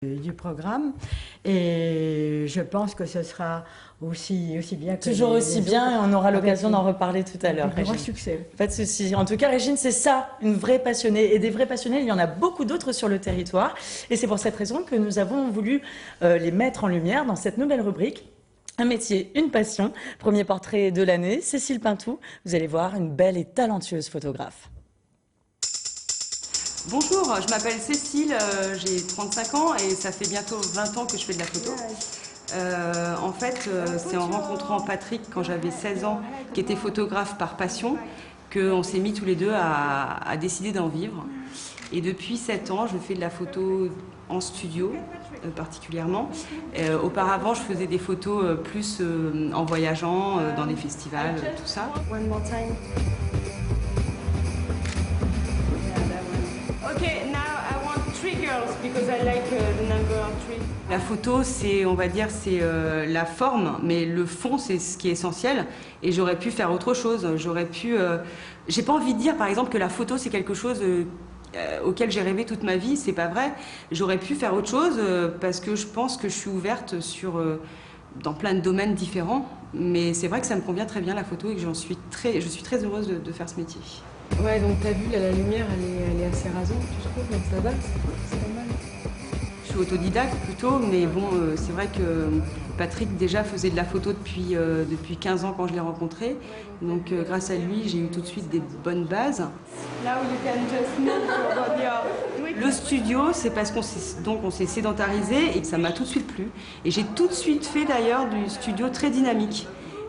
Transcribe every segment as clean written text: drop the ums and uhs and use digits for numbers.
du programme et je pense que ce sera aussi bien que toujours aussi bien, et on aura l'occasion d'en reparler tout à l'heure. Un grand succès. Pas de souci. En tout cas, Régine, c'est ça, une vraie passionnée. Et des vrais passionnés, il y en a beaucoup d'autres sur le territoire. Et c'est pour cette raison que nous avons voulu les mettre en lumière dans cette nouvelle rubrique. Un métier, une passion. Premier portrait de l'année, Cécile Pintou. Vous allez voir, une belle et talentueuse photographe. Bonjour, je m'appelle Cécile, j'ai 35 ans et ça fait bientôt 20 ans que je fais de la photo. En fait, c'est en rencontrant Patrick quand j'avais 16 ans, qui était photographe par passion, qu'on s'est mis tous les deux à décider d'en vivre. Et depuis 7 ans, je fais de la photo en studio, particulièrement. Auparavant, je faisais des photos plus en voyageant, dans des festivals, tout ça. One more time. Okay, now I want 3 girls because I like the number 3. La photo, c'est, on va dire, c'est la forme, mais le fond, c'est ce qui est essentiel. Et j'aurais pu faire autre chose. J'aurais pu. J'ai pas envie de dire, par exemple, que la photo, c'est quelque chose auquel j'ai rêvé toute ma vie. C'est pas vrai. Très pu faire autre chose parce que je pense que je suis ouverte sur dans plein de domaines différents. Mais c'est vrai que ça me convient très bien la photo et que je suis très heureuse de faire ce métier. Ouais, donc t'as vu, là, la lumière, elle est assez rasante, tu trouves, donc ça va, c'est pas mal. Je suis autodidacte plutôt, mais bon, c'est vrai que Patrick déjà faisait de la photo depuis 15 ans quand je l'ai rencontré. Donc grâce à lui, j'ai eu tout de suite des bonnes bases. Now you can just move your body. Le studio, c'est parce qu'on s'est sédentarisé et ça m'a tout de suite plu. Et j'ai tout de suite fait d'ailleurs du studio très dynamique.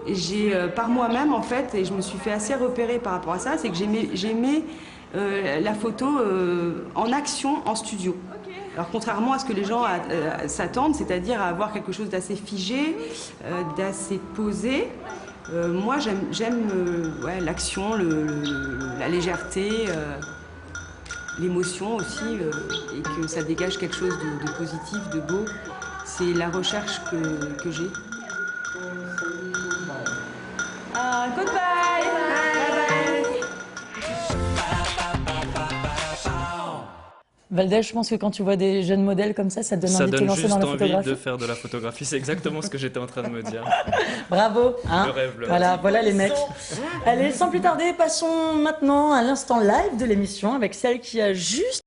J'ai par moi-même en fait, et je me suis fait assez repérer par rapport à ça, c'est que j'aimais la photo en action en studio. Alors contrairement à ce que les gens s'attendent, c'est-à-dire à avoir quelque chose d'assez figé, d'assez posé, moi j'aime ouais, l'action, la légèreté, l'émotion aussi, et que ça dégage quelque chose de positif, de beau. C'est la recherche que j'ai. Goodbye. Bye. Valdez, je pense que quand tu vois des jeunes modèles comme ça te donne Ça envie de te donne lancer juste dans la envie photographie. de faire de la photographie. C'est exactement ce que j'étais en train de me dire. Bravo, hein. Le rêve, Voilà les mecs. Allez, sans plus tarder, passons maintenant à l'instant live de l'émission avec celle qui a juste